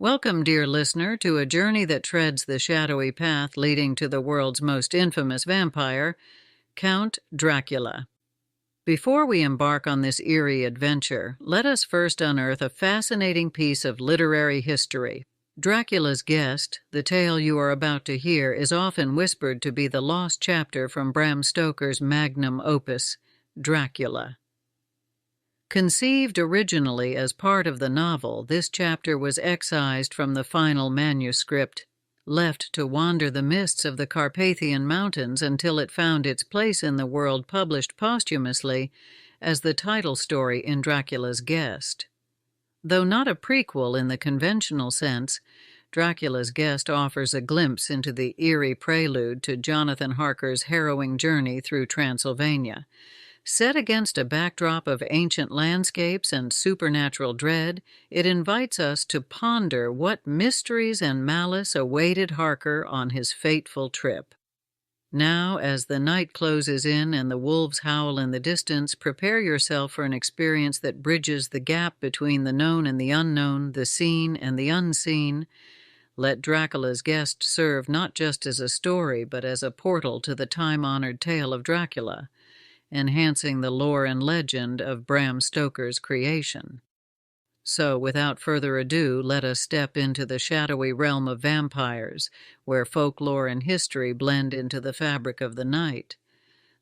Welcome, dear listener, to a journey that treads the shadowy path leading to the world's most infamous vampire, Count Dracula. Before we embark on this eerie adventure, let us first unearth a fascinating piece of literary history. Dracula's Guest, the tale you are about to hear, is often whispered to be the lost chapter from Bram Stoker's magnum opus, Dracula. Conceived originally as part of the novel, this chapter was excised from the final manuscript, left to wander the mists of the Carpathian Mountains until it found its place in the world, published posthumously as the title story in Dracula's Guest. Though not a prequel in the conventional sense, Dracula's Guest offers a glimpse into the eerie prelude to Jonathan Harker's harrowing journey through Transylvania. Set against a backdrop of ancient landscapes and supernatural dread, it invites us to ponder what mysteries and malice awaited Harker on his fateful trip. Now, as the night closes in and the wolves howl in the distance, prepare yourself for an experience that bridges the gap between the known and the unknown, the seen and the unseen. Let Dracula's Guest serve not just as a story, but as a portal to the time-honored tale of Dracula, enhancing the lore and legend of Bram Stoker's creation. So, without further ado, let us step into the shadowy realm of vampires, where folklore and history blend into the fabric of the night.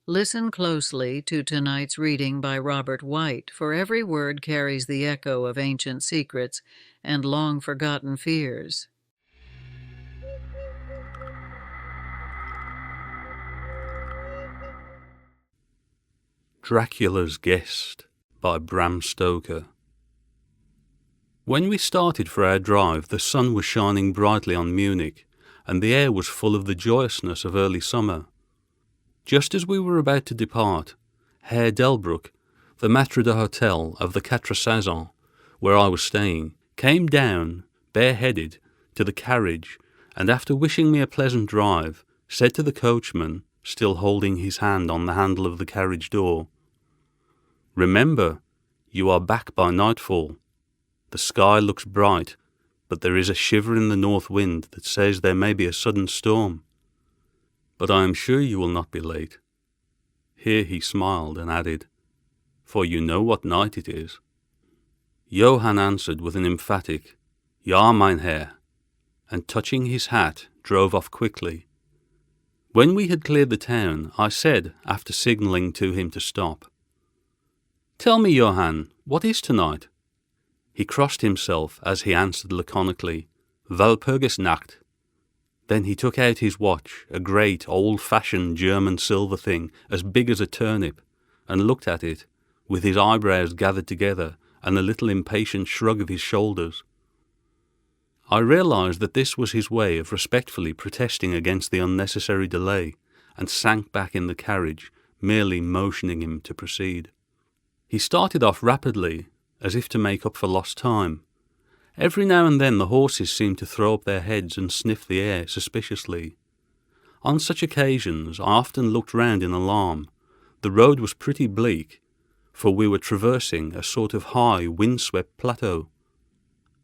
Listen closely to tonight's reading by Robert White, for every word carries the echo of ancient secrets and long-forgotten fears. Dracula's Guest by Bram Stoker. When we started for our drive, the sun was shining brightly on Munich, and the air was full of the joyousness of early summer. Just as we were about to depart, Herr Delbruck, the maître d'hôtel of the Quatre Saisons, where I was staying, came down, bareheaded, to the carriage, and after wishing me a pleasant drive, said to the coachman, still holding his hand on the handle of the carriage door, "Remember, you are back by nightfall. The sky looks bright, but there is a shiver in the north wind that says there may be a sudden storm. But I am sure you will not be late." Here he smiled and added, "For you know what night it is." Johann answered with an emphatic, "Ja, mein Herr," and touching his hat, drove off quickly. When we had cleared the town, I said, after signalling to him to stop, "Tell me, Johann, what is tonight?" He crossed himself as he answered laconically, "Walpurgisnacht." Then he took out his watch, a great, old-fashioned German silver thing as big as a turnip, and looked at it, with his eyebrows gathered together and a little impatient shrug of his shoulders. I realized that this was his way of respectfully protesting against the unnecessary delay, and sank back in the carriage, merely motioning him to proceed. He started off rapidly, as if to make up for lost time. Every now and then the horses seemed to throw up their heads and sniff the air suspiciously. On such occasions I often looked round in alarm. The road was pretty bleak, for we were traversing a sort of high, wind-swept plateau.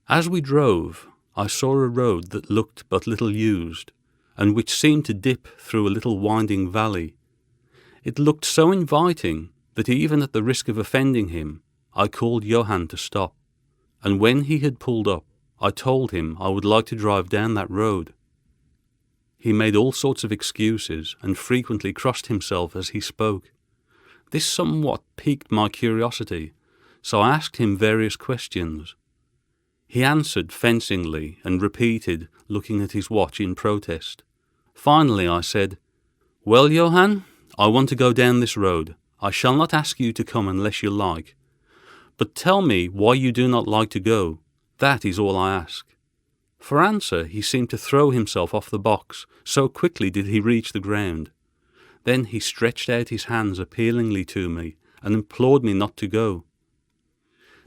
As we drove, I saw a road that looked but little used, and which seemed to dip through a little winding valley. It looked so inviting that even at the risk of offending him, I called Johann to stop, and when he had pulled up, I told him I would like to drive down that road. He made all sorts of excuses, and frequently crossed himself as he spoke. This somewhat piqued my curiosity, so I asked him various questions. He answered fencingly and repeated, looking at his watch in protest. Finally I said, "Well, Johann, I want to go down this road. I shall not ask you to come unless you like. But tell me why you do not like to go. That is all I ask." For answer he seemed to throw himself off the box, so quickly did he reach the ground. Then he stretched out his hands appealingly to me and implored me not to go.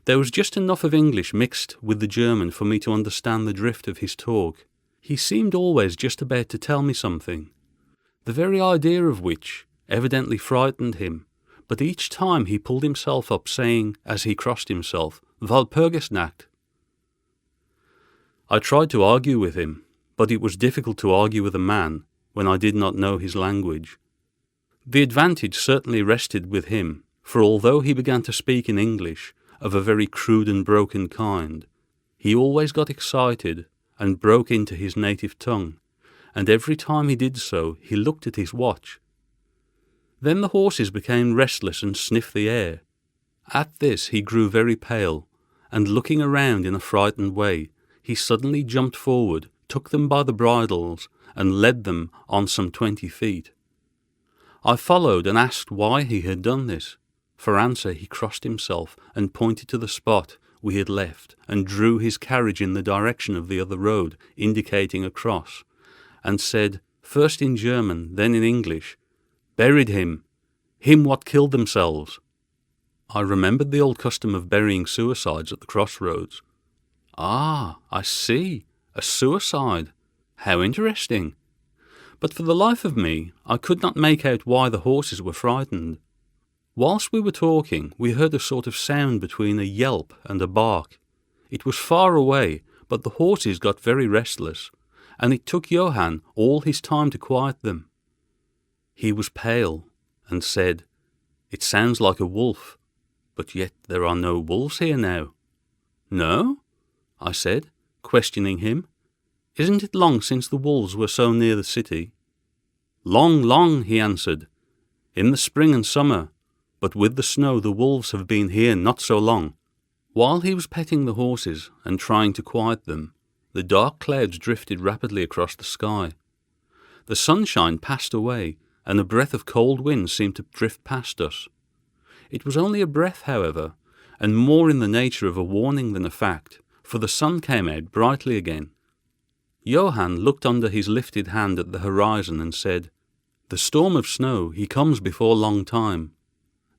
There was just enough of English mixed with the German for me to understand the drift of his talk. He seemed always just about to tell me something, the very idea of which evidently frightened him, but each time he pulled himself up, saying, as he crossed himself, "Walpurgisnacht." I tried to argue with him, but it was difficult to argue with a man when I did not know his language. The advantage certainly rested with him, for although he began to speak in English of a very crude and broken kind, he always got excited and broke into his native tongue, and every time he did so he looked at his watch. Then the horses became restless and sniffed the air. At this he grew very pale, and looking around in a frightened way, he suddenly jumped forward, took them by the bridles, and led them on some 20 feet. I followed and asked why he had done this. For answer he crossed himself and pointed to the spot we had left, and drew his carriage in the direction of the other road, indicating a cross, and said, first in German, then in English, "Buried him what killed themselves." I remembered the old custom of burying suicides at the crossroads. Ah, I see, a suicide. How interesting. But for the life of me, I could not make out why the horses were frightened. Whilst we were talking, we heard a sort of sound between a yelp and a bark. It was far away, but the horses got very restless, and it took Johann all his time to quiet them. He was pale, and said, "It sounds like a wolf, but yet there are no wolves here now." "No?" I said, questioning him. "Isn't it long since the wolves were so near the city?" "Long, long," he answered. "In the spring and summer, but with the snow the wolves have been here not so long." While he was petting the horses and trying to quiet them, the dark clouds drifted rapidly across the sky. The sunshine passed away, and a breath of cold wind seemed to drift past us. It was only a breath, however, and more in the nature of a warning than a fact, for the sun came out brightly again. Johann looked under his lifted hand at the horizon and said, "The storm of snow, he comes before long time."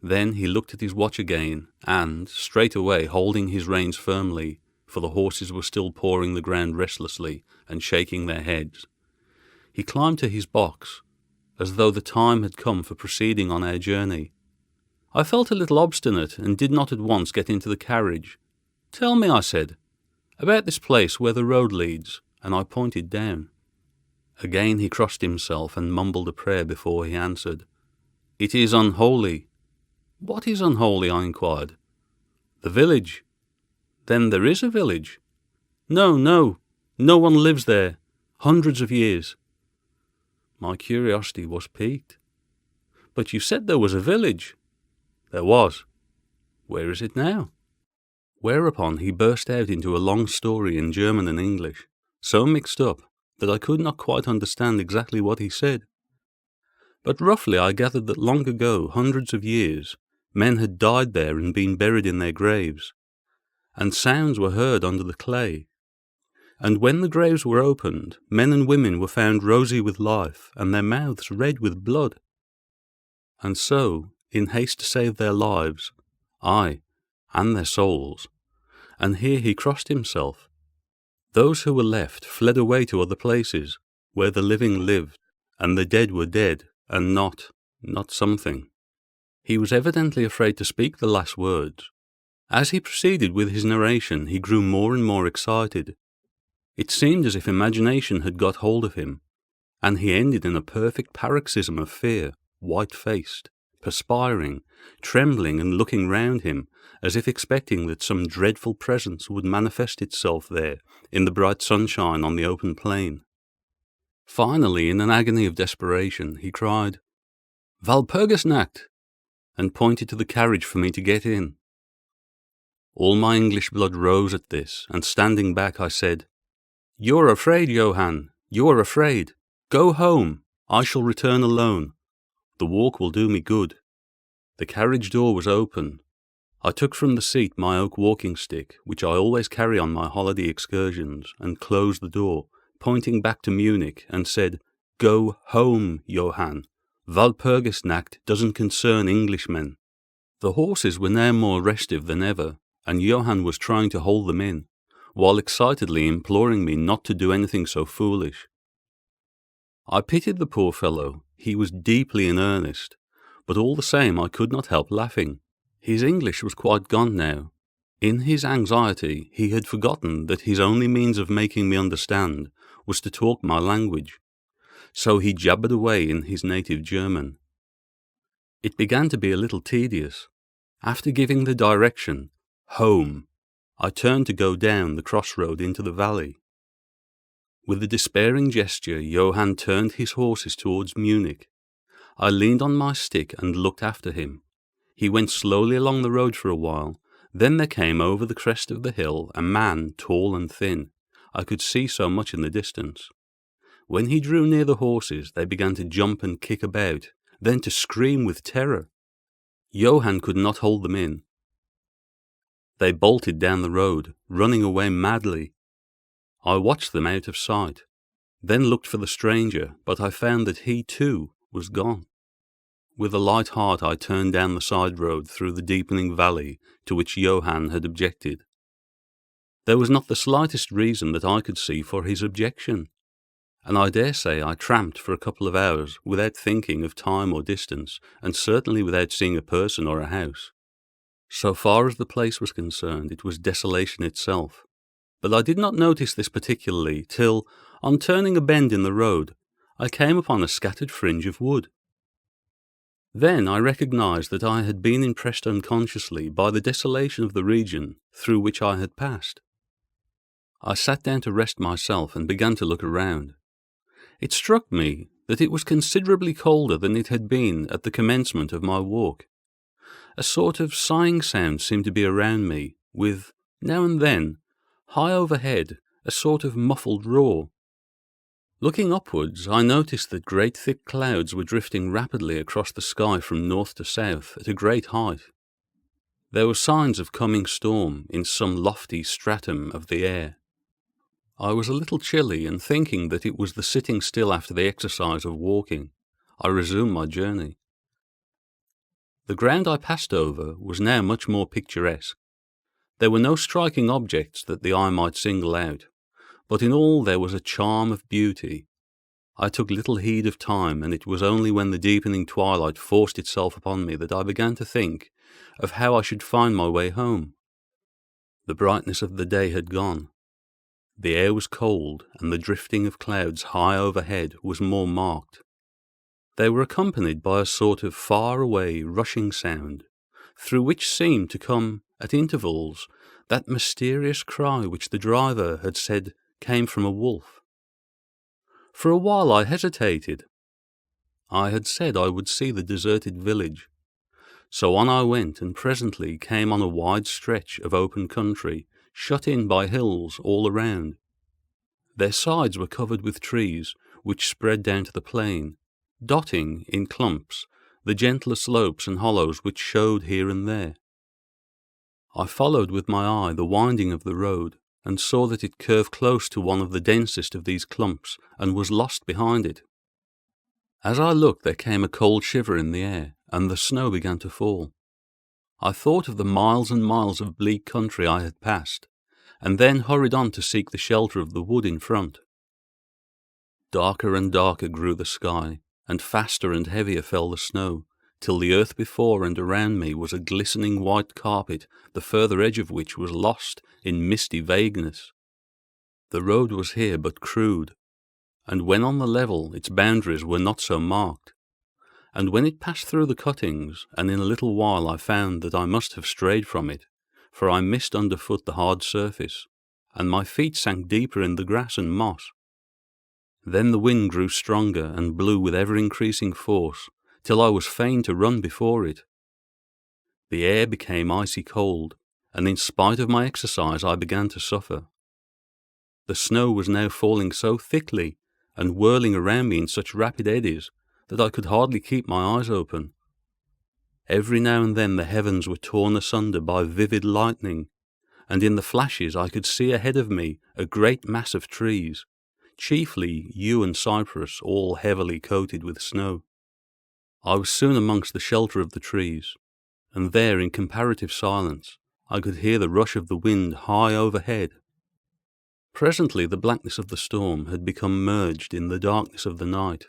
Then he looked at his watch again, and, straightway holding his reins firmly, for the horses were still pawing the ground restlessly and shaking their heads, he climbed to his box, as though the time had come for proceeding on our journey. I felt a little obstinate and did not at once get into the carriage. "Tell me," I said, "about this place where the road leads," and I pointed down. Again he crossed himself and mumbled a prayer before he answered. "It is unholy." "What is unholy?" I inquired. "The village." "Then there is a village?" No one lives there. Hundreds of years." My curiosity was piqued. "But you said there was a village." "There was." "Where is it now?" Whereupon he burst out into a long story in German and English, so mixed up that I could not quite understand exactly what he said. But roughly I gathered that long ago, hundreds of years, men had died there and been buried in their graves, and sounds were heard under the clay. And when the graves were opened, men and women were found rosy with life, and their mouths red with blood. And so, in haste to save their lives, aye, and their souls, and here he crossed himself, those who were left fled away to other places, where the living lived, and the dead were dead, and not something. He was evidently afraid to speak the last words. As he proceeded with his narration, he grew more and more excited. It seemed as if imagination had got hold of him, and he ended in a perfect paroxysm of fear, white-faced, perspiring, trembling and looking round him, as if expecting that some dreadful presence would manifest itself there in the bright sunshine on the open plain. Finally, in an agony of desperation, he cried, "Walpurgisnacht!" and pointed to the carriage for me to get in. All my English blood rose at this, and standing back I said, "You are afraid, Johann, you are afraid. Go home, I shall return alone. The walk will do me good." The carriage door was open. I took from the seat my oak walking stick, which I always carry on my holiday excursions, and closed the door, pointing back to Munich, and said, "Go home, Johann. Walpurgisnacht doesn't concern Englishmen." The horses were now more restive than ever, and Johann was trying to hold them in, while excitedly imploring me not to do anything so foolish. I pitied the poor fellow. He was deeply in earnest, but all the same I could not help laughing. His English was quite gone now. In his anxiety, he had forgotten that his only means of making me understand was to talk my language, so he jabbered away in his native German. It began to be a little tedious. After giving the direction, home, I turned to go down the crossroad into the valley. With a despairing gesture, Johann turned his horses towards Munich. I leaned on my stick and looked after him. He went slowly along the road for a while. Then there came over the crest of the hill a man, tall and thin. I could see so much in the distance. When he drew near the horses, they began to jump and kick about, then to scream with terror. Johann could not hold them in. They bolted down the road, running away madly. I watched them out of sight, then looked for the stranger, but I found that he, too, was gone. With a light heart I turned down the side road through the deepening valley to which Johann had objected. There was not the slightest reason that I could see for his objection, and I dare say I tramped for a couple of hours without thinking of time or distance, and certainly without seeing a person or a house. So far as the place was concerned, it was desolation itself. But I did not notice this particularly till, on turning a bend in the road, I came upon a scattered fringe of wood. Then I recognized that I had been impressed unconsciously by the desolation of the region through which I had passed. I sat down to rest myself and began to look around. It struck me that it was considerably colder than it had been at the commencement of my walk. A sort of sighing sound seemed to be around me, with, now and then, high overhead, a sort of muffled roar. Looking upwards, I noticed that great thick clouds were drifting rapidly across the sky from north to south at a great height. There were signs of coming storm in some lofty stratum of the air. I was a little chilly, and thinking that it was the sitting still after the exercise of walking, I resumed my journey. The ground I passed over was now much more picturesque. There were no striking objects that the eye might single out, but in all there was a charm of beauty. I took little heed of time, and it was only when the deepening twilight forced itself upon me that I began to think of how I should find my way home. The brightness of the day had gone. The air was cold, and the drifting of clouds high overhead was more marked. They were accompanied by a sort of far-away, rushing sound, through which seemed to come, at intervals, that mysterious cry which the driver had said came from a wolf. For a while I hesitated. I had said I would see the deserted village. So on I went, and presently came on a wide stretch of open country, shut in by hills all around. Their sides were covered with trees, which spread down to the plain, dotting, in clumps, the gentler slopes and hollows which showed here and there. I followed with my eye the winding of the road, and saw that it curved close to one of the densest of these clumps, and was lost behind it. As I looked, there came a cold shiver in the air, and the snow began to fall. I thought of the miles and miles of bleak country I had passed, and then hurried on to seek the shelter of the wood in front. Darker and darker grew the sky, and faster and heavier fell the snow, till the earth before and around me was a glistening white carpet, the further edge of which was lost in misty vagueness. The road was here but crude, and when on the level its boundaries were not so marked. And when it passed through the cuttings, and in a little while I found that I must have strayed from it, for I missed underfoot the hard surface, and my feet sank deeper in the grass and moss. Then the wind grew stronger and blew with ever-increasing force, till I was fain to run before it. The air became icy cold, and in spite of my exercise I began to suffer. The snow was now falling so thickly, and whirling around me in such rapid eddies, that I could hardly keep my eyes open. Every now and then the heavens were torn asunder by vivid lightning, and in the flashes I could see ahead of me a great mass of trees, chiefly yew and cypress, all heavily coated with snow. I was soon amongst the shelter of the trees, and there, in comparative silence, I could hear the rush of the wind high overhead. Presently the blackness of the storm had become merged in the darkness of the night.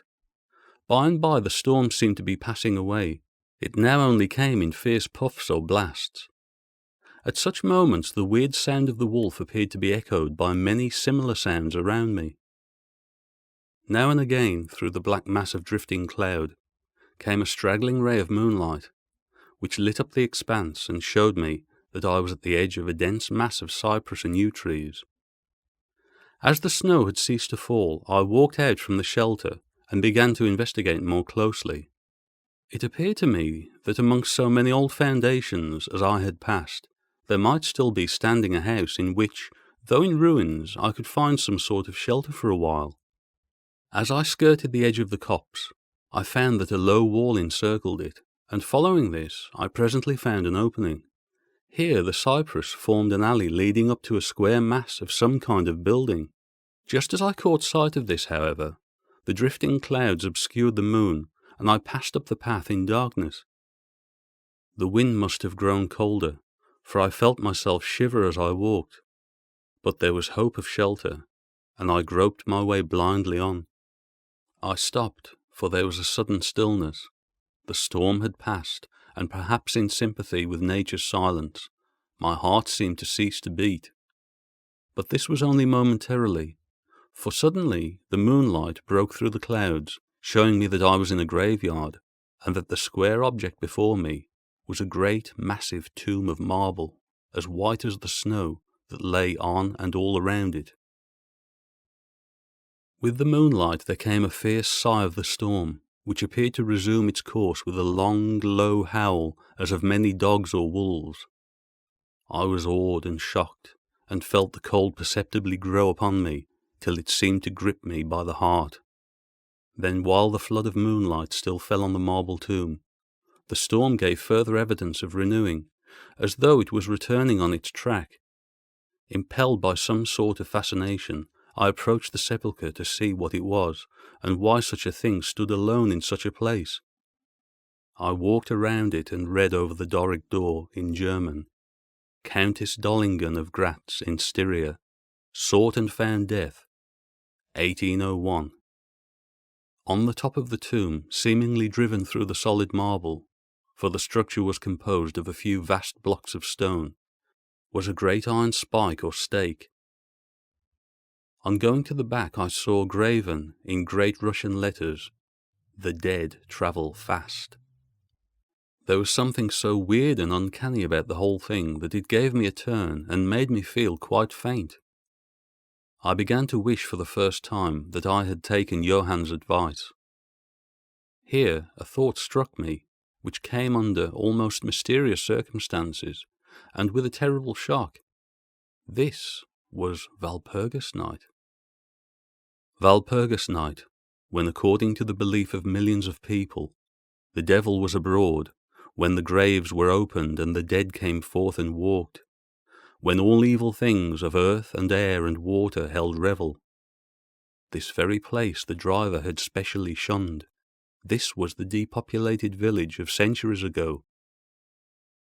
By and by the storm seemed to be passing away. It now only came in fierce puffs or blasts. At such moments the weird sound of the wolf appeared to be echoed by many similar sounds around me. Now and again, through the black mass of drifting cloud, came a straggling ray of moonlight, which lit up the expanse and showed me that I was at the edge of a dense mass of cypress and yew trees. As the snow had ceased to fall, I walked out from the shelter and began to investigate more closely. It appeared to me that amongst so many old foundations as I had passed, there might still be standing a house in which, though in ruins, I could find some sort of shelter for a while. As I skirted the edge of the copse, I found that a low wall encircled it, and following this, I presently found an opening. Here the cypress formed an alley leading up to a square mass of some kind of building. Just as I caught sight of this, however, the drifting clouds obscured the moon, and I passed up the path in darkness. The wind must have grown colder, for I felt myself shiver as I walked. But there was hope of shelter, and I groped my way blindly on. I stopped, for there was a sudden stillness. The storm had passed, and perhaps in sympathy with nature's silence, my heart seemed to cease to beat. But this was only momentarily, for suddenly the moonlight broke through the clouds, showing me that I was in a graveyard, and that the square object before me was a great massive tomb of marble, as white as the snow that lay on and all around it. With the moonlight there came a fierce sigh of the storm, which appeared to resume its course with a long, low howl as of many dogs or wolves. I was awed and shocked, and felt the cold perceptibly grow upon me, till it seemed to grip me by the heart. Then, while the flood of moonlight still fell on the marble tomb, the storm gave further evidence of renewing, as though it was returning on its track. Impelled by some sort of fascination, I approached the sepulchre to see what it was, and why such a thing stood alone in such a place. I walked around it and read over the Doric door, in German, Countess Dollingen of Gratz in Styria, sought and found death, 1801. On the top of the tomb, seemingly driven through the solid marble, for the structure was composed of a few vast blocks of stone, was a great iron spike or stake. On going to the back I saw graven, in great Russian letters, "The dead travel fast." There was something so weird and uncanny about the whole thing that it gave me a turn and made me feel quite faint. I began to wish for the first time that I had taken Johann's advice. Here a thought struck me, which came under almost mysterious circumstances, and with a terrible shock. This was Walpurgis Night. Walpurgis Night, when according to the belief of millions of people, the devil was abroad, when the graves were opened and the dead came forth and walked, when all evil things of earth and air and water held revel. This very place the driver had specially shunned. This was the depopulated village of centuries ago.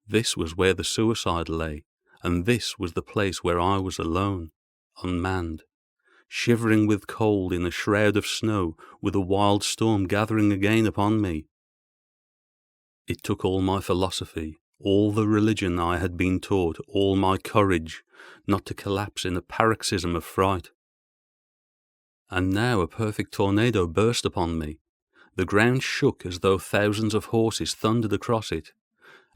This was where the suicide lay, and this was the place where I was alone, unmanned, shivering with cold in a shroud of snow, with a wild storm gathering again upon me. It took all my philosophy, all the religion I had been taught, all my courage, not to collapse in a paroxysm of fright. And now a perfect tornado burst upon me. The ground shook as though thousands of horses thundered across it,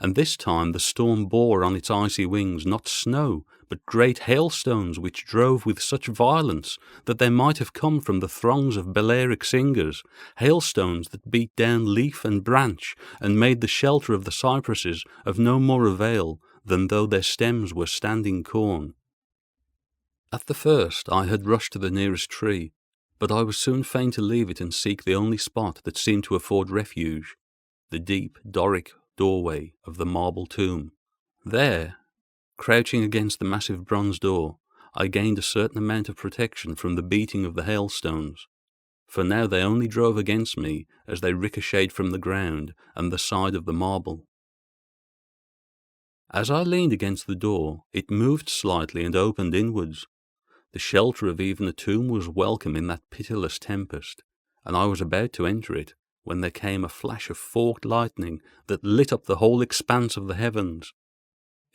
and this time the storm bore on its icy wings not snow, but great hailstones which drove with such violence that they might have come from the throngs of Balearic singers, hailstones that beat down leaf and branch and made the shelter of the cypresses of no more avail than though their stems were standing corn. At the first I had rushed to the nearest tree, but I was soon fain to leave it and seek the only spot that seemed to afford refuge, the deep Doric doorway of the marble tomb. There, crouching against the massive bronze door, I gained a certain amount of protection from the beating of the hailstones, for now they only drove against me as they ricocheted from the ground and the side of the marble. As I leaned against the door, it moved slightly and opened inwards. The shelter of even a tomb was welcome in that pitiless tempest, and I was about to enter it when there came a flash of forked lightning that lit up the whole expanse of the heavens.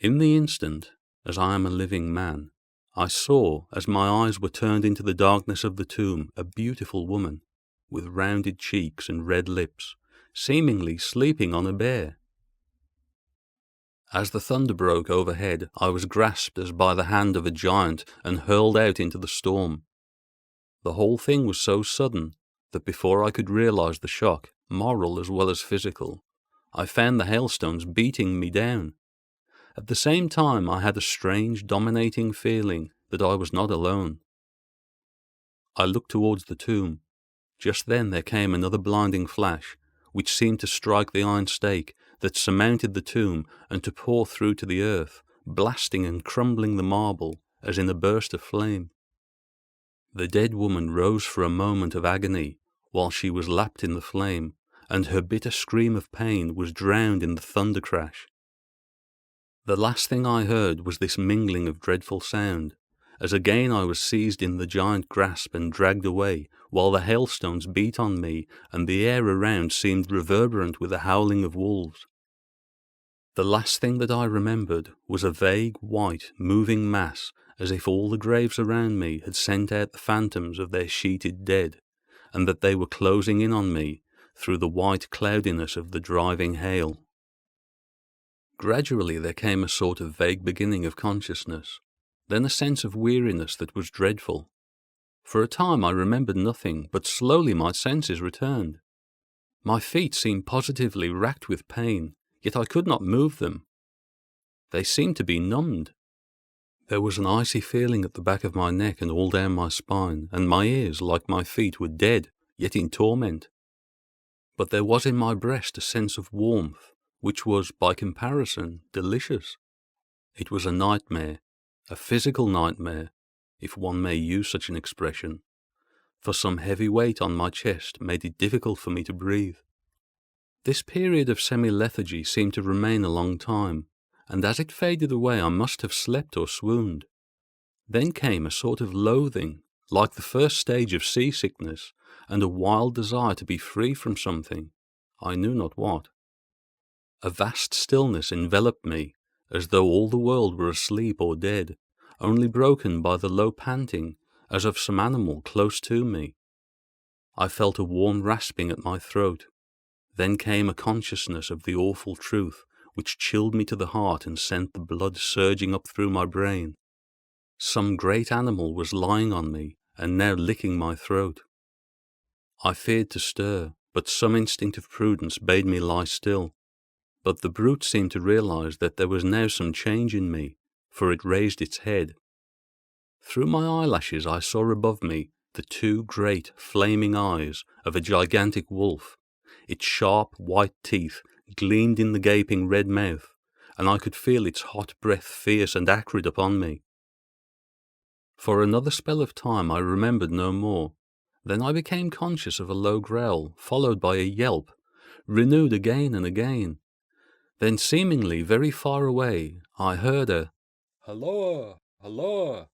In the instant, as I am a living man, I saw, as my eyes were turned into the darkness of the tomb, a beautiful woman, with rounded cheeks and red lips, seemingly sleeping on a bear. As the thunder broke overhead, I was grasped as by the hand of a giant and hurled out into the storm. The whole thing was so sudden that before I could realize the shock, moral as well as physical, I found the hailstones beating me down. At the same time, I had a strange, dominating feeling that I was not alone. I looked towards the tomb. Just then there came another blinding flash, which seemed to strike the iron stake that surmounted the tomb and to pour through to the earth, blasting and crumbling the marble as in a burst of flame. The dead woman rose for a moment of agony while she was lapped in the flame, and her bitter scream of pain was drowned in the thunder crash. The last thing I heard was this mingling of dreadful sound, as again I was seized in the giant grasp and dragged away, while the hailstones beat on me and the air around seemed reverberant with the howling of wolves. The last thing that I remembered was a vague, white, moving mass, as if all the graves around me had sent out the phantoms of their sheeted dead, and that they were closing in on me through the white cloudiness of the driving hail. Gradually there came a sort of vague beginning of consciousness, then a sense of weariness that was dreadful. For a time I remembered nothing, but slowly my senses returned. My feet seemed positively racked with pain, yet I could not move them. They seemed to be numbed. There was an icy feeling at the back of my neck and all down my spine, and my ears, like my feet, were dead, yet in torment. But there was in my breast a sense of warmth, which was, by comparison, delicious. It was a nightmare, a physical nightmare, if one may use such an expression, for some heavy weight on my chest made it difficult for me to breathe. This period of semi-lethargy seemed to remain a long time, and as it faded away I must have slept or swooned. Then came a sort of loathing, like the first stage of seasickness, and a wild desire to be free from something, I knew not what. A vast stillness enveloped me, as though all the world were asleep or dead, only broken by the low panting as of some animal close to me. I felt a warm rasping at my throat. Then came a consciousness of the awful truth, which chilled me to the heart and sent the blood surging up through my brain. Some great animal was lying on me and now licking my throat. I feared to stir, but some instinct of prudence bade me lie still. But the brute seemed to realize that there was now some change in me, for it raised its head. Through my eyelashes I saw above me the two great, flaming eyes of a gigantic wolf. Its sharp, white teeth gleamed in the gaping red mouth, and I could feel its hot breath fierce and acrid upon me. For another spell of time I remembered no more. Then I became conscious of a low growl, followed by a yelp, renewed again and again. Then, seemingly very far away, I heard a "Halloa! Halloa!"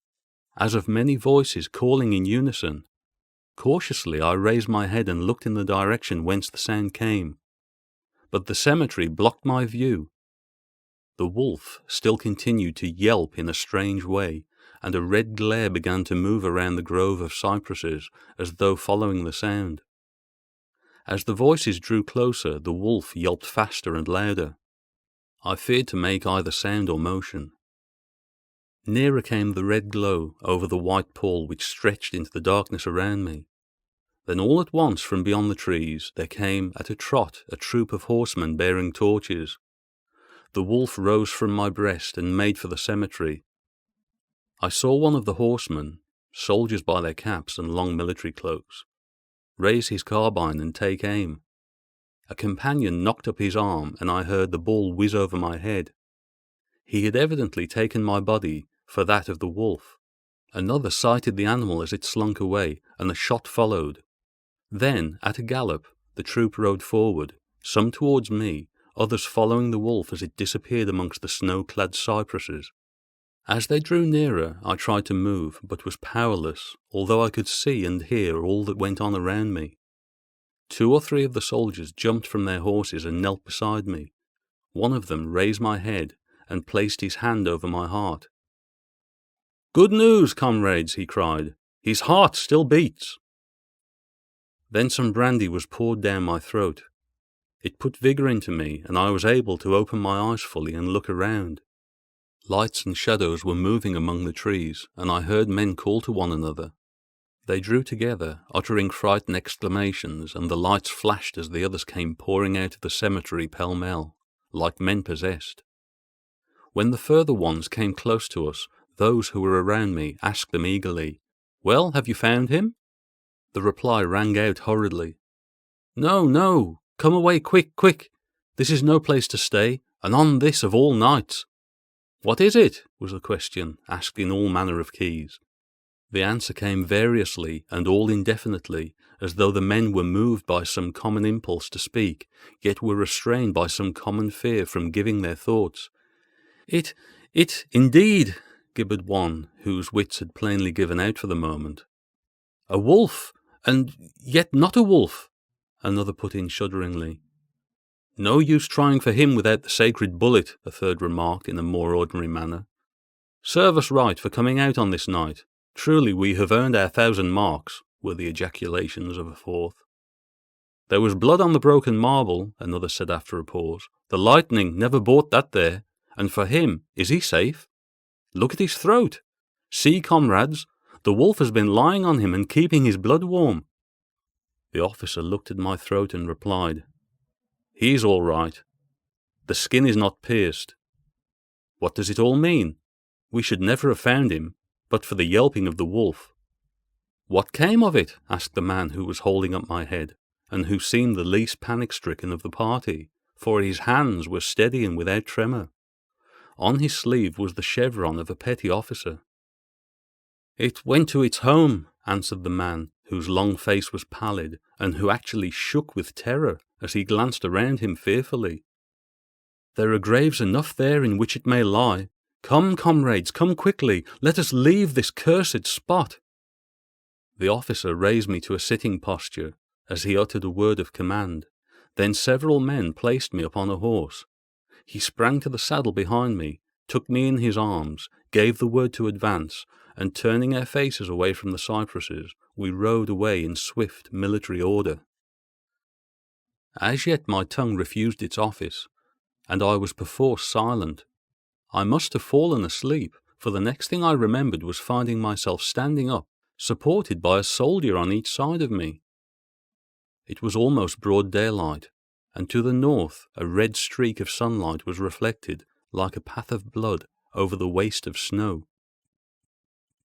as of many voices calling in unison. Cautiously I raised my head and looked in the direction whence the sound came. But the cemetery blocked my view. The wolf still continued to yelp in a strange way, and a red glare began to move around the grove of cypresses as though following the sound. As the voices drew closer, the wolf yelped faster and louder. I feared to make either sound or motion. Nearer came the red glow over the white pall which stretched into the darkness around me. Then all at once from beyond the trees there came at a trot a troop of horsemen bearing torches. The wolf rose from my breast and made for the cemetery. I saw one of the horsemen, soldiers by their caps and long military cloaks, raise his carbine and take aim. A companion knocked up his arm, and I heard the ball whiz over my head. He had evidently taken my body for that of the wolf. Another sighted the animal as it slunk away, and a shot followed. Then, at a gallop, the troop rode forward, some towards me, others following the wolf as it disappeared amongst the snow-clad cypresses. As they drew nearer, I tried to move, but was powerless, although I could see and hear all that went on around me. 2 or 3 of the soldiers jumped from their horses and knelt beside me. One of them raised my head, and placed his hand over my heart. "Good news, comrades," he cried. "His heart still beats." Then some brandy was poured down my throat. It put vigour into me, and I was able to open my eyes fully and look around. Lights and shadows were moving among the trees, and I heard men call to one another. They drew together, uttering frightened exclamations, and the lights flashed as the others came pouring out of the cemetery pell-mell, like men possessed. When the further ones came close to us, those who were around me asked them eagerly, "Well, have you found him?" The reply rang out hurriedly, "No, no, come away quick, quick. This is no place to stay, and on this of all nights." "What is it?" was the question, asked in all manner of keys. The answer came variously and all indefinitely, as though the men were moved by some common impulse to speak, yet were restrained by some common fear from giving their thoughts. It, indeed," gibbered one, whose wits had plainly given out for the moment. "A wolf, and yet not a wolf," another put in shudderingly. "No use trying for him without the sacred bullet," a third remarked in a more ordinary manner. "Serve us right for coming out on this night. Truly we have earned our 1,000 marks," were the ejaculations of a fourth. "There was blood on the broken marble," another said after a pause. "The lightning never brought that there. And for him, is he safe? Look at his throat. See, comrades, the wolf has been lying on him and keeping his blood warm." The officer looked at my throat and replied, "He is all right. The skin is not pierced. What does it all mean? We should never have found him, but for the yelping of the wolf." "What came of it?" asked the man who was holding up my head, and who seemed the least panic-stricken of the party, for his hands were steady and without tremor. On his sleeve was the chevron of a petty officer. "It went to its home," answered the man, whose long face was pallid, and who actually shook with terror as he glanced around him fearfully. "There are graves enough there in which it may lie. Come, comrades, come quickly, let us leave this cursed spot." The officer raised me to a sitting posture, as he uttered a word of command. Then several men placed me upon a horse. He sprang to the saddle behind me, took me in his arms, gave the word to advance, and turning our faces away from the cypresses, we rode away in swift military order. As yet my tongue refused its office, and I was perforce silent. I must have fallen asleep, for the next thing I remembered was finding myself standing up, supported by a soldier on each side of me. It was almost broad daylight, and to the north a red streak of sunlight was reflected, like a path of blood, over the waste of snow.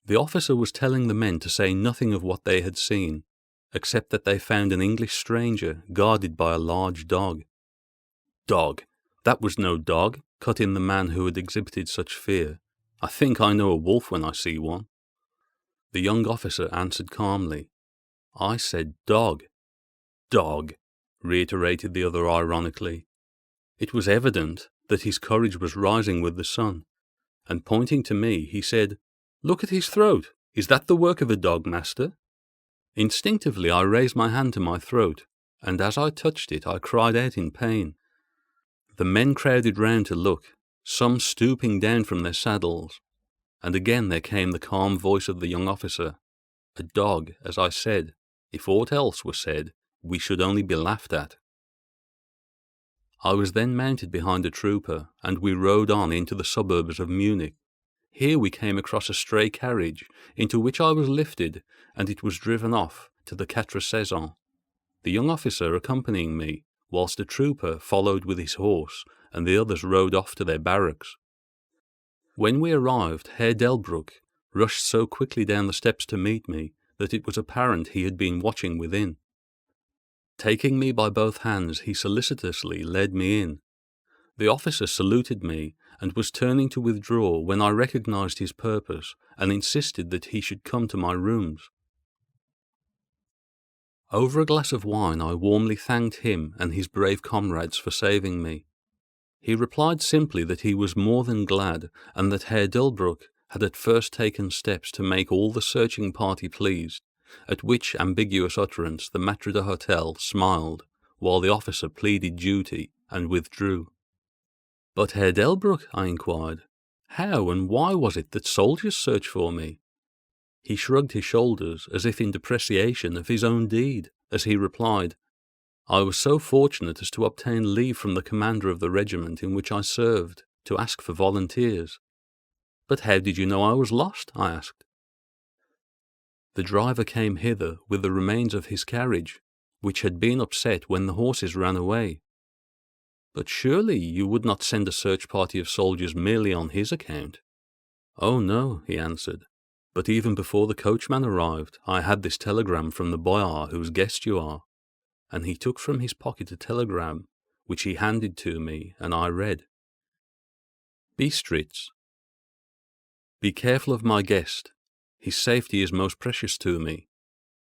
The officer was telling the men to say nothing of what they had seen, except that they found an English stranger guarded by a large dog. "Dog! That was no dog," cut in the man who had exhibited such fear. "I think I know a wolf when I see one." The young officer answered calmly, "I said dog." "Dog," reiterated the other ironically. It was evident that his courage was rising with the sun, and pointing to me, he said, "Look at his throat. Is that the work of a dog, master?" Instinctively I raised my hand to my throat, and as I touched it I cried out in pain. The men crowded round to look, some stooping down from their saddles, and again there came the calm voice of the young officer. "A dog, as I said. If aught else were said, we should only be laughed at." I was then mounted behind a trooper, and we rode on into the suburbs of Munich. Here we came across a stray carriage, into which I was lifted, and it was driven off to the Quatre Saisons, the young officer accompanying me, whilst a trooper followed with his horse, and the others rode off to their barracks. When we arrived, Herr Delbruck rushed so quickly down the steps to meet me that it was apparent he had been watching within. Taking me by both hands, he solicitously led me in. The officer saluted me, and was turning to withdraw when I recognized his purpose, and insisted that he should come to my rooms. Over a glass of wine I warmly thanked him and his brave comrades for saving me. He replied simply that he was more than glad, and that Herr Delbruck had at first taken steps to make all the searching party pleased, at which ambiguous utterance the maître d'hôtel smiled, while the officer pleaded duty and withdrew. But Herr Delbruck, I inquired, how and why was it that soldiers searched for me? He shrugged his shoulders as if in depreciation of his own deed, as he replied, I was so fortunate as to obtain leave from the commander of the regiment in which I served to ask for volunteers. But how did you know I was lost? I asked. The driver came hither with the remains of his carriage, which had been upset when the horses ran away. But surely you would not send a search party of soldiers merely on his account? Oh no, he answered. But even before the coachman arrived, I had this telegram from the boyar whose guest you are. And he took from his pocket a telegram, which he handed to me, and I read. Bistritz. Be careful of my guest. His safety is most precious to me.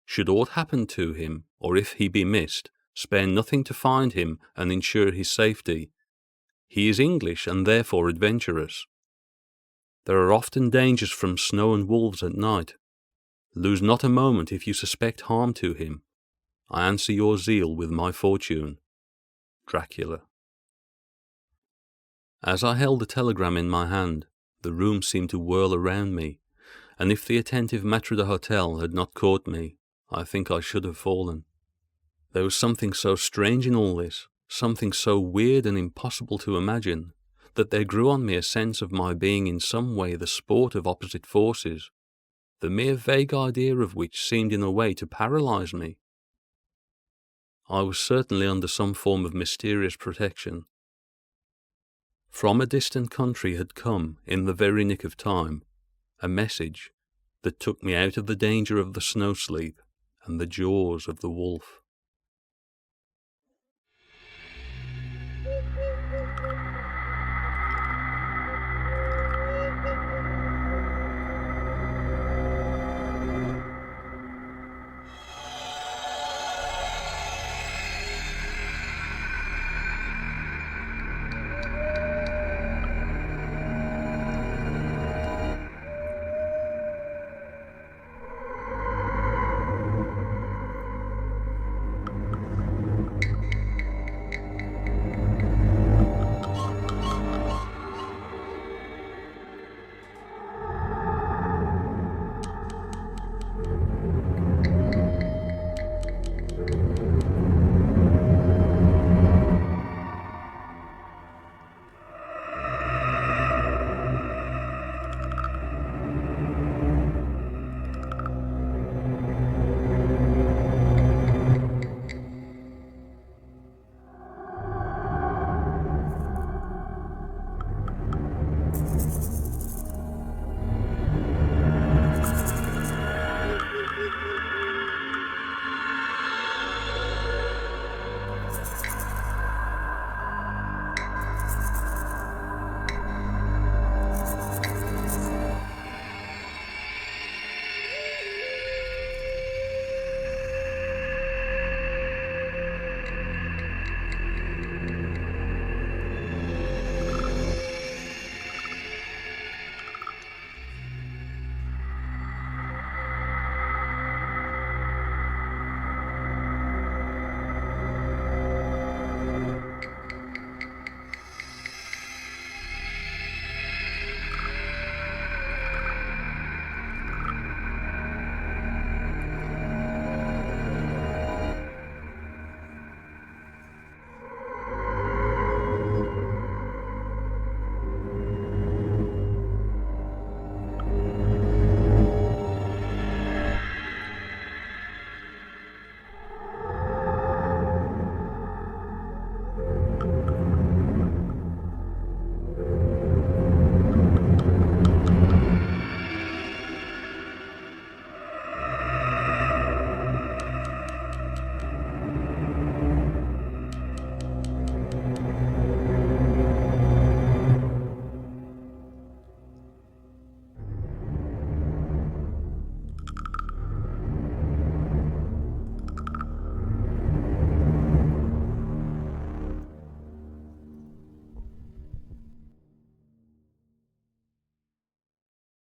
Should aught happen to him, or if he be missed, spare nothing to find him and ensure his safety. He is English and therefore adventurous. There are often dangers from snow and wolves at night. Lose not a moment if you suspect harm to him. I answer your zeal with my fortune. Dracula. As I held the telegram in my hand, the room seemed to whirl around me, and if the attentive maître d'hôtel had not caught me, I think I should have fallen. There was something so strange in all this, something so weird and impossible to imagine, that there grew on me a sense of my being in some way the sport of opposite forces, the mere vague idea of which seemed in a way to paralyse me. I was certainly under some form of mysterious protection. From a distant country had come, in the very nick of time, a message that took me out of the danger of the snow sleep and the jaws of the wolf.